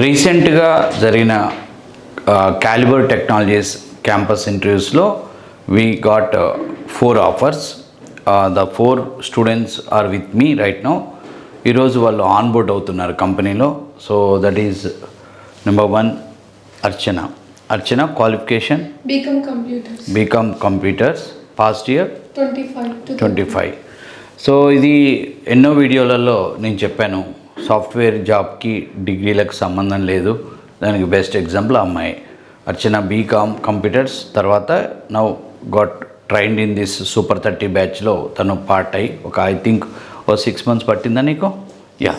రీసెంట్గా జరిగిన క్యాలిబర్ టెక్నాలజీస్ క్యాంపస్ ఇంటర్వ్యూస్లో we got 4 offers. The 4 students are with me right now. ఈరోజు వాళ్ళు ఆన్బోర్డ్ అవుతున్నారు కంపెనీలో. So that is number 1 Archana qualification BCom computers passed year 25. So ఇది ఎన్నో వీడియోలలో నేను చెప్పాను, సాఫ్ట్వేర్ జాబ్కి డిగ్రీలకు సంబంధం లేదు. దానికి బెస్ట్ ఎగ్జాంపుల్ అమ్మాయి అర్చన బీకామ్ కంప్యూటర్స్. తర్వాత now got trained in this super 30 బ్యాచ్లో తను పార్ట్ అయ్యి ఒక ఐ థింక్ 6 months పట్టిందా నీకు? యా.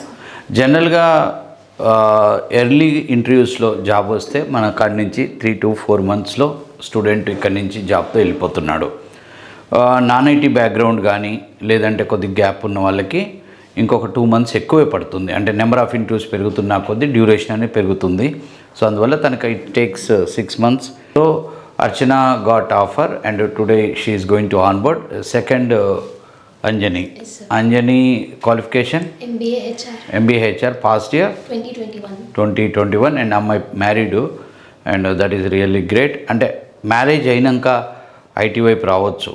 జనరల్గా ఎర్లీ ఇంటర్వ్యూస్లో జాబ్ వస్తే మన కాడి నుంచి 3 to 4 monthsలో స్టూడెంట్ ఇక్కడి నుంచి జాబ్తో వెళ్ళిపోతున్నాడు. నాన్ ఐటీ బ్యాక్గ్రౌండ్ కానీ లేదంటే కొద్ది గ్యాప్ ఉన్న వాళ్ళకి ఇంకొక 2 months ఎక్కువే పడుతుంది. అంటే నెంబర్ ఆఫ్ ఇంటర్వ్యూస్ పెరుగుతున్న కొద్ది డ్యూరేషన్ అనేది పెరుగుతుంది. సో అందువల్ల తనకి it takes 6 months. So Archana got offer and today she is going to onboard. Second Anjani qualification MBA HR passed year 2021 and అమ్మాయి married and that is really great. అంటే marriage అయినాక IT వైపు రావచ్చు.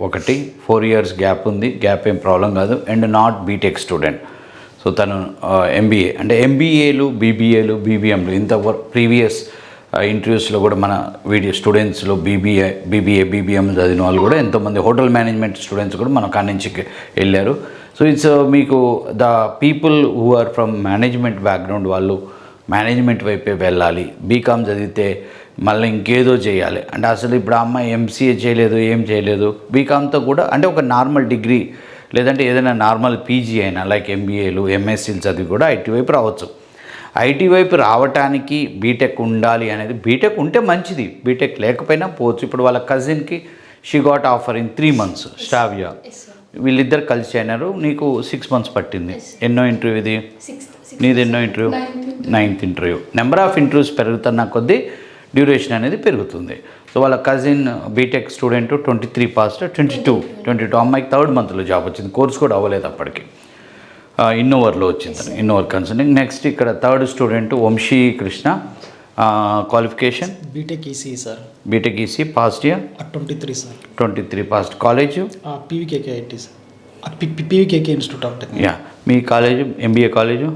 4 years గ్యాప్ ఉంది, gap ఏం problem కాదు. And not BTech student. So తను MBA అంటే ఎంబీఏలు బీబీఏలు బీబీఎంలు ఇంత ప్రీవియస్ ఇంటర్వ్యూస్లో కూడా మన వీడియో స్టూడెంట్స్లో బీబీఎం చదివిన వాళ్ళు కూడా ఎంతోమంది హోటల్ మేనేజ్మెంట్ స్టూడెంట్స్ కూడా మన కాడి నుంచి వెళ్ళారు. సో ఇట్స్ మీకు the people who are from management background వాళ్ళు మేనేజ్మెంట్ వైపే వెళ్ళాలి. బీకామ్ చదివితే మళ్ళీ ఇంకేదో చేయాలి అంటే అసలు ఇప్పుడు అమ్మాయి ఎంసీఏ చేయలేదు, ఏం చేయలేదు, బీకామ్తో కూడా అంటే ఒక నార్మల్ డిగ్రీ లేదంటే ఏదైనా నార్మల్ పీజీ అయినా లైక్ ఎంబీఏలు ఎంఎస్సీలు చదివి కూడా ఐటీ వైపు రావచ్చు. ఐటీ వైపు రావటానికి బీటెక్ ఉండాలి అనేది, బీటెక్ ఉంటే మంచిది, బీటెక్ లేకపోయినా పోవచ్చు. ఇప్పుడు వాళ్ళ కజిన్కి she got offer in 3 months స్టావియా. వీళ్ళిద్దరు కలిసి అయినారు. నీకు 6 months పట్టింది. ఎన్నో ఇంటర్వ్యూ ఇది? నీది ఎన్నో interview? 9th interview. Number of interviews పెరుగుతున్న కొద్దీ డ్యూరేషన్ అనేది పెరుగుతుంది. సో వాళ్ళ కజిన్ బీటెక్ స్టూడెంట్ 23 పాస్ట్ 22 అమ్మాయికి 3rd monthలో జాబ్ వచ్చింది. కోర్స్ కూడా అవ్వలేదు అప్పటికి. ఇన్నోవర్లో వచ్చింది, ఇన్నోవర్ కన్సల్టింగ్. నెక్స్ట్ ఇక్కడ 3rd student Vamsi Krishna qualification BTech EC sir. BTech EC passed year 23 sir. 23 passed. College PVKK IT sir. PVKK institute of technology. Yeah. మీ college MBA college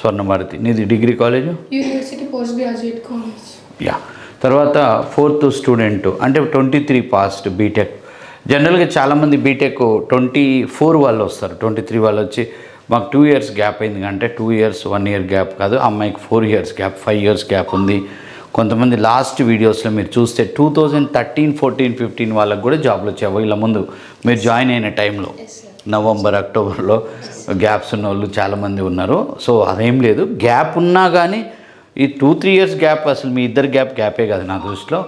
Swarnabharati. నీది degree college university post graduate college. Yeah. తర్వాత 4th student అంటే 23 past BTech. జనరల్గా చాలామంది BTech 24 వాళ్ళు వస్తారు, 23 వాళ్ళు వచ్చి మాకు 2 years గ్యాప్ అయింది అంటే 2 years 1 year గ్యాప్ కాదు, అమ్మాయికి 4 years గ్యాప్, 5 years గ్యాప్ ఉంది. కొంతమంది లాస్ట్ వీడియోస్లో మీరు చూస్తే 2013, 14, 15 వాళ్ళకి కూడా జాబ్లు వచ్చాయి. వీళ్ళ ముందు మీరు జాయిన్ అయిన టైంలో నవంబర్ అక్టోబర్లో గ్యాప్స్ ఉన్న వాళ్ళు చాలామంది ఉన్నారు. సో అదేం లేదు, గ్యాప్ ఉన్నా కానీ ఈ 2-3 years గ్యాప్ అసలు మీ ఇద్దరు గ్యాపే కాదు నా దృష్టిలో.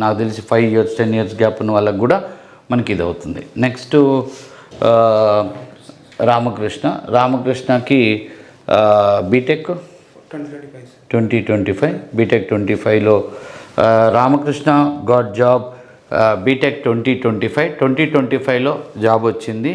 నాకు తెలిసి 5 years 10 years గ్యాప్ ఉన్న వాళ్ళకి కూడా మనకి ఇది అవుతుంది. నెక్స్ట్ రామకృష్ణకి బీటెక్ 2025 బీటెక్ 25లో రామకృష్ణ గాట్ జాబ్. బీటెక్ 2025లో జాబ్ వచ్చింది.